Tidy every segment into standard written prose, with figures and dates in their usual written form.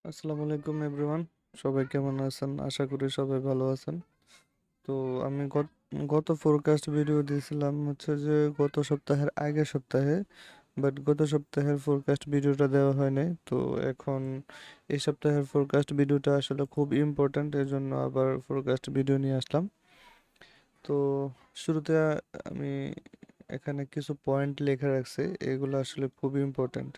আসসালামু আলাইকুম এভরিওয়ান। সবাই কেমন আছেন? আশা করি সবাই ভালো আছেন। তো আমি গত ফোরকাস্ট ভিডিও দিয়েছিলাম হচ্ছে যে গত সপ্তাহের আগের সপ্তাহে, বাট গত সপ্তাহের ফোরকাস্ট ভিডিওটা দেওয়া হয় নাই। তো এখন এই সপ্তাহের ফোরকাস্ট ভিডিওটা আসলে খুব ইম্পর্ট্যান্ট, এর জন্য আবার ফোরকাস্ট ভিডিও নিয়ে আসলাম। তো শুরুতে আমি এখানে কিছু পয়েন্ট লেখা রাখছি, এগুলো আসলে খুব ইম্পর্ট্যান্ট।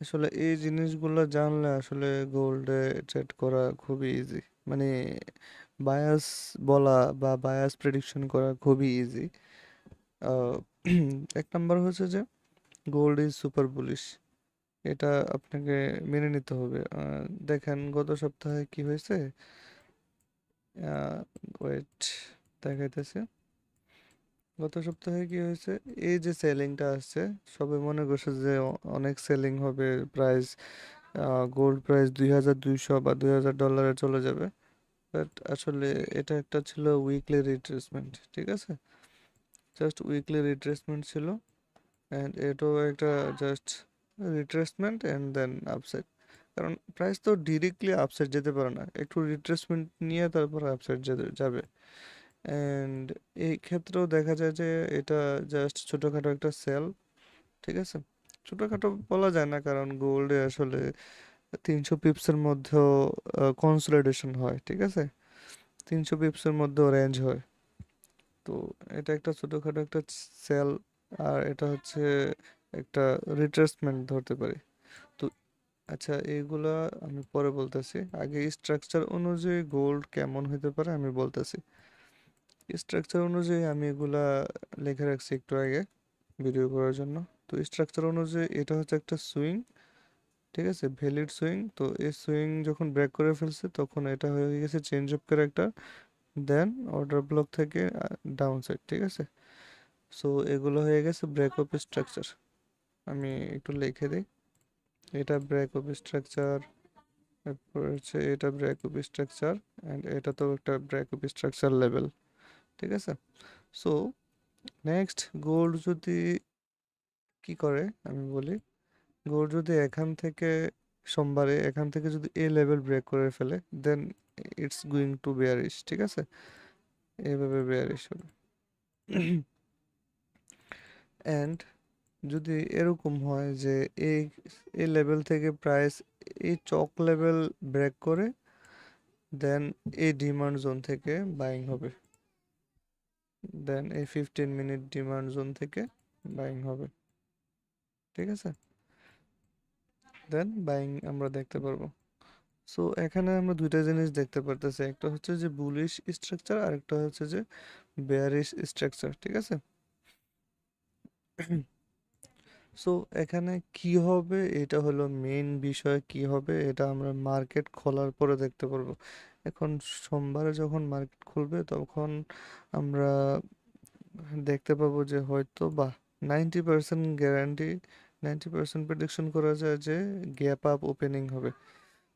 আসলে এই জিনিসগুলো জানলে আসলে গোল্ডে ট্রেড করা খুবই ইজি, মানে বায়াস বলা বা বায়াস প্রেডিকশন করা খুবই ইজি। এক নাম্বার হচ্ছে যে গোল্ড ইজ সুপার বুলিশ, এটা আপনাকে মেনে নিতে হবে। দেখেন গত সপ্তাহে কি হয়েছে। ওয়েট, দেখাইতেছে গত সপ্তাহে কি হয়েছে। এই যে সেলিংটা আসছে, সবাই মনে করছে যে অনেক সেলিং হবে, প্রাইস গোল্ড প্রাইস 2200 বা $2000 চলে যাবে। বাট আসলে এটা একটা ছিল উইকলি রিট্রেসমেন্ট, ঠিক আছে? জাস্ট উইকলি রিট্রেসমেন্ট ছিল, অ্যান্ড এটাও একটা just retracement and then upside. কারণ প্রাইস তো ডিরেক্টলি আপসাইড যেতে পারে না, একটু রিট্রেসমেন্ট নিয়ে তারপর আপসাইড যেতে যাবে। অ্যান্ড এই ক্ষেত্রেও দেখা যায় যে এটা জাস্ট ছোটোখাটো একটা সেল, ঠিক আছে? ছোটোখাটো বলা যায় না, কারণ গোল্ডে আসলে 300 পিপসের মধ্যেও কনসোলিডেশন হয়, ঠিক আছে? 300 পিপসের মধ্যেও রেঞ্জ হয়। তো এটা একটা ছোটোখাটো একটা সেল, আর এটা হচ্ছে একটা রিট্রেসমেন্ট ধরতে পারি। তো আচ্ছা, এইগুলা আমি পরে বলতেছি, আগে স্ট্রাকচার অনুযায়ী গোল্ড কেমন হতে পারে আমি বলতেছি। স্ট্রাকচার অনুযায়ী আমি এগুলা লিখে রাখছি একটু আগে ভিডিও করার জন্য। তো স্ট্রাকচার অনুযায়ী এটা হচ্ছে একটা সুইং, ঠিক আছে? Valid swing. তো এই সুইং যখন ব্রেক করে ফেলছে তখন এটা হয়ে গেছে change of character, then order block থেকে ডাউন সাইড, ঠিক আছে? সো এগুলো হয়ে গেছে ব্রেক অফ স্ট্রাকচার। আমি একটু লিখে দিই, এটা ব্রেক অফ স্ট্রাকচার, তারপর হচ্ছে এটা ব্রেক অফ স্ট্রাকচার, অ্যান্ড এটা তো একটা ব্রেক অফ স্ট্রাকচার লেভেল, ঠিক আছে? সো নেক্সট, গোল্ড যদি কি করে আমি বলি। গোল্ড যদি এখান থেকে সোমবারে এখান থেকে যদি এ লেভেল ব্রেক করে ফেলে, দেন ইটস গোয়িং টু বেয়ারিশ, ঠিক আছে? এইভাবে বেয়ারিশ হবে। অ্যান্ড যদি এরকম হয় যে এই এই লেভেল থেকে প্রাইস এই চক লেভেল ব্রেক করে, দেন এই ডিমান্ড জোন থেকে বাইং হবে, দেন এই 15 মিনিট ডিমান্ড জোন থেকে বাইং হবে, ঠিক আছে? দেন বাইং আমরা দেখতে পারবো। সো এখানে আমরা দুইটা জিনিস দেখতে পারতেছি, একটা হচ্ছে যে বুলিশ স্ট্রাকচার আর একটা হচ্ছে যে বেয়ারিশ স্ট্রাকচার, ঠিক আছে? সো এখানে কি হবে, এটা হলো মেইন বিষয়। কি হবে এটা আমরা মার্কেট খোলার পরে দেখতে পারবো। এখন সোমবারে যখন মার্কেট খুলবে তখন আমরা দেখতে পাবো যে হয়তো বা 90% গ্যারান্টি, 90% প্রেডিকশন করা যায় যে গ্যাপ আপ ওপেনিং হবে।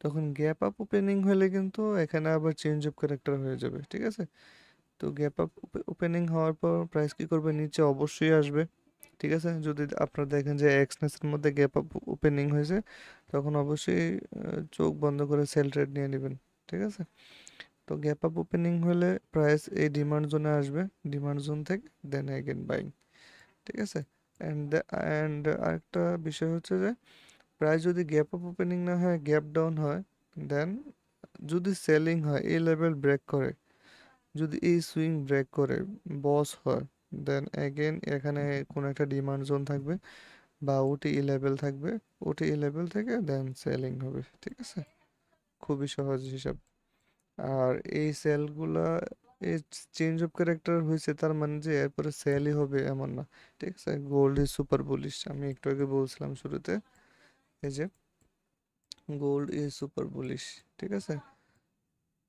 তখন গ্যাপ আপ ওপেনিং হলে কিন্তু এখানে আবার চেঞ্জ অফ ক্যারেক্টার হয়ে যাবে, ঠিক আছে? তো গ্যাপ আপ ওপেনিং হওয়ার পর প্রাইস কি করবে, নিচে অবশ্যই আসবে, ঠিক আছে? যদি আপনারা দেখেন যে এক্সনেসের মধ্যে গ্যাপ আপ ওপেনিং হয়েছে, তখন অবশ্যই চোখ বন্ধ করে সেল ট্রেড নিয়ে নেবেন, ঠিক আছে? তো গ্যাপ আপ ওপেনিং হলে প্রাইস এই ডিমান্ড জোনে আসবে, ডিমান্ড জোন থেকে দেন এগেন বাইং, ঠিক আছে? অ্যান্ড আরেকটা বিষয় হচ্ছে যে প্রাইস যদি গ্যাপ আপ ওপেনিং না হয়, গ্যাপ ডাউন হয়, দেন যদি সেলিং হয়, এই লেভেল ব্রেক করে, যদি এই সুইং ব্রেক করে বস হয়, দেন এগেন এখানে কোনো একটা ডিমান্ড জোন থাকবে বা ওটিই লেভেল থাকবে, ওটিই লেভেল থেকে দেন সেলিং হবে, ঠিক আছে? খুবই সহজ হিসাব। আর এই সেলগুলা, এই চেঞ্জ অফ ক্যারেক্টার হয়েছে তার মানে যে এরপরে সেলই হবে এমন না, ঠিক আছে? গোল্ড ইজ সুপার বুলিশ, আমি একটু আগে বলছিলাম শুরুতে, এই যে গোল্ড ইজ সুপার বুলিশ, ঠিক আছে?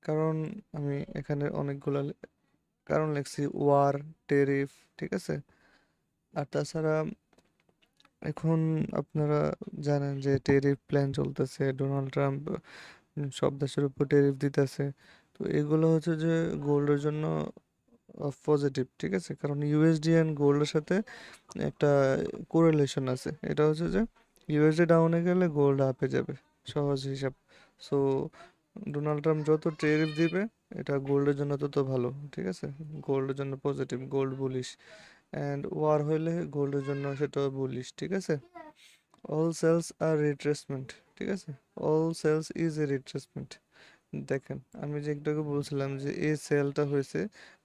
কারণ আমি এখানে অনেকগুলা কারণ লিখছি, ওয়ার, টেরিফ, ঠিক আছে? আর তাছাড়া এখন আপনারা জানেন যে টেরিফ প্ল্যান চলতেছে, ডোনাল্ড ট্রাম্প সব দেশের উপর টেরিফ দিতেছে। তো এগুলো হচ্ছে যে গোল্ডের জন্য পজিটিভ, ঠিক আছে? কারণ ইউএসডি অ্যান্ড গোল্ডের সাথে একটা কোরিলেশন আছে, এটা হচ্ছে যে ইউএসডি ডাউনে গেলে গোল্ড আপে যাবে, সহজ হিসাব। সো ডোনাল্ড ট্রাম্প যত ট্যারিফ দিবে এটা গোল্ডের জন্য তত ভালো, ঠিক আছে? গোল্ডের জন্য positive, gold bullish. And war হইলে গোল্ডের জন্য সেটা বুলিশ, ঠিক আছে? অল সেলস আর রিট্রেসমেন্ট, ঠিক আছে? All sales is a retracement. দেখেন আমি যে একটু আগে বলছিলাম যে এই সেলটা হয়েছে,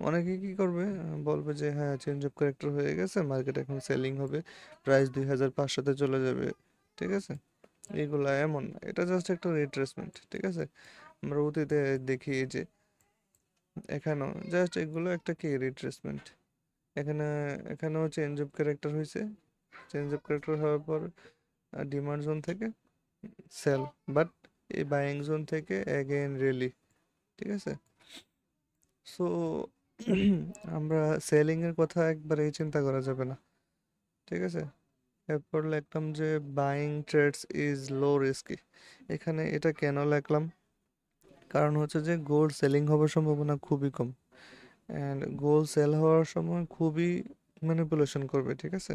অনেকে কি করবে, বলবে যে হ্যাঁ চেঞ্জ অফ ক্যারেক্টার হয়ে গেছে, মার্কেট এখন সেলিং হবে, প্রাইস 2500-তে চলে যাবে, ঠিক আছে? এগুলা এমন না, এটা জাস্ট একটা রিট্রেসমেন্ট, ঠিক আছে? আমরা অতীতে দেখি এই যে এখানেও জাস্ট এগুলো একটা কি রিট্রেসমেন্ট। এখানে এখানেও চেঞ্জ অফ ক্যারেক্টার হয়েছে, চেঞ্জ অফ ক্যারেক্টার হওয়ার পর ডিমান্ড জোন থেকে সেল, বাট এই বাইং জোন থেকে অ্যাগেন রেলি, ঠিক আছে? সো আমরা সেলিং এর কথা একবারেই চিন্তা করা যাবে না, ঠিক আছে? এরপর লিখলাম যে buying trades is low risky. এখানে এটা কেন লিখলাম, কারণ হচ্ছে যে গোল্ড সেলিং হওয়ার সম্ভাবনা খুবই কম, অ্যান্ড গোল্ড সেল হওয়ার সময় খুবই ম্যানিপুলেশন করবে, ঠিক আছে?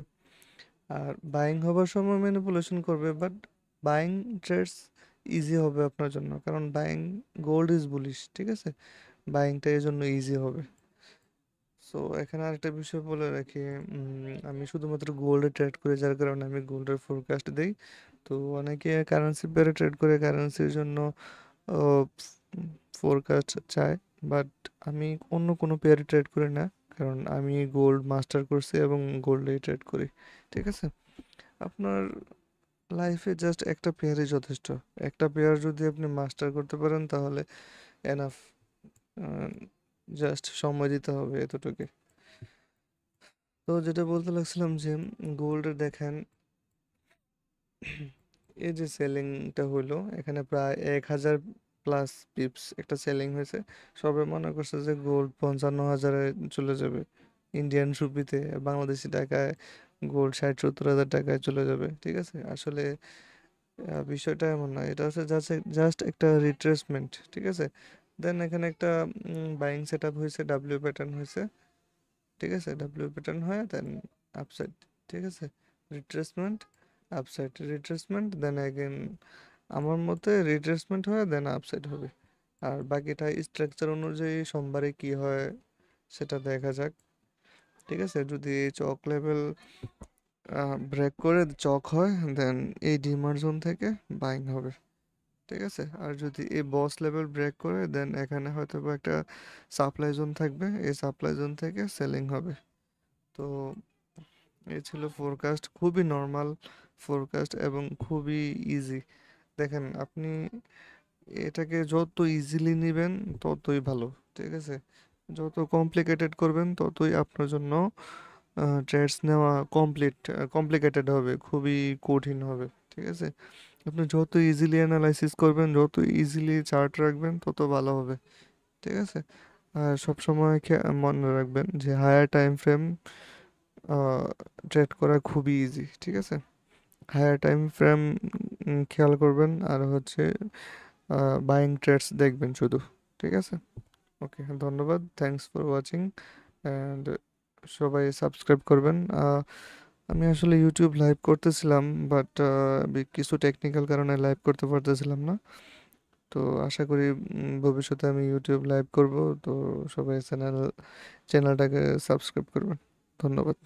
আর বাইং হবার সময় ম্যানিপুলেশন করবে, বাট বাইং ট্রেডস ইজি হবে আপনার জন্য, কারণ বাইং গোল্ড ইজ বুলিশ, ঠিক আছে? বাইংটা এই জন্য ইজি হবে। সো এখানে আরেকটা বিষয় বলে রাখি, আমি শুধুমাত্র গোল্ডে ট্রেড করি, যার কারণে আমি গোল্ডের ফোরকাস্ট দিই। তো অনেকে কারেন্সি পেয়ারে ট্রেড করে, কারেন্সির জন্য ফোরকাস্ট চায়, বাট আমি অন্য কোনো পেয়ারে ট্রেড করি না, কারণ আমি গোল্ড মাস্টার করছি এবং গোল্ডেই ট্রেড করি, ঠিক আছে? আপনার লাইফে জাস্ট একটা পেয়ারই যথেষ্ট। একটা পেয়ার যদি আপনি মাস্টার করতে পারেন তাহলে এনাফ, জাস্ট সময় দিতে হবে এতটুকু। তো যেটা বলতে লাগছিলাম যে গোল্ডের দেখেন এই যে সেলিংটা হইলো, এখানে প্রায় 1000 প্লাস পিপস একটা সেলিং হয়েছে। সবাই মনে করছে যে গোল্ড 55,000-এ চলে যাবে ইন্ডিয়ান রুপিতে, বাংলাদেশি টাকায় গোল্ড 60-70 হাজার টাকায় চলে যাবে, ঠিক আছে? আসলে বিষয়টা এমন না, এটা হচ্ছে জাস্ট একটা রিট্রেসমেন্ট, ঠিক আছে? দেন এখানে একটা বাইং সেট আপ হয়েছে, ডাব্লিউ প্যাটার্ন হয়েছে, ঠিক আছে? ডাব্লিউ প্যাটার্ন হয় দেন আপসাইড, ঠিক আছে? Retracement, upside, retracement, then again আমার মতে রিট্রেসমেন্ট হয় দেন আপসাইড হবে। আর বাকিটা স্ট্রাকচার অনুযায়ী সোমবারে কি হয় সেটা দেখা যাক, ঠিক আছে? যদি চক লেভেল ব্রেক করে চক হয়, দেন এই ডিমান্ড জোন থেকে বাইং হবে, ঠিক আছে? আর যদি এই বস লেভেল ব্রেক করে দেন এখানে হয়তো বা একটা সাপ্লাই জোন থাকবে, এই সাপ্লাই জোন থেকে সেলিং হবে। তো এই ছিল ফোরকাস্ট, খুবই নর্মাল ফোরকাস্ট এবং খুবই ইজি। দেখেন আপনি এটাকে যত ইজিলি নেবেন ততই ভালো, ঠিক আছে? যত কমপ্লিকেটেড করবেন ততই আপনার জন্য ট্রেডস নেওয়া কমপ্লিকেটেড হবে, খুবই কঠিন হবে, ঠিক আছে? আপনি যত ইজিলি অ্যানালাইসিস করবেন, যত ইজিলি চার্ট রাখবেন তত ভালো হবে, ঠিক আছে? আর সবসময় মনে রাখবেন যে হায়ার টাইম ফ্রেম ট্রেড করা খুবই ইজি, ঠিক আছে? হায়ার টাইম ফ্রেম খেয়াল করবেন, আর হচ্ছে বাইং ট্রেডস দেখবেন শুধু, ঠিক আছে? ওকে, ধন্যবাদ, থ্যাঙ্কস ফর ওয়াচিং, অ্যান্ড সবাই সাবস্ক্রাইব করবেন। আমি আসলে ইউটিউব লাইভ করতেছিলাম, বাট কিছু টেকনিক্যাল কারণে লাইভ করতে পারতেছিলাম না। তো আশা করি ভবিষ্যতে আমি ইউটিউব লাইভ করব। তো সবাই চ্যানেলটাকে সাবস্ক্রাইব করবেন। ধন্যবাদ।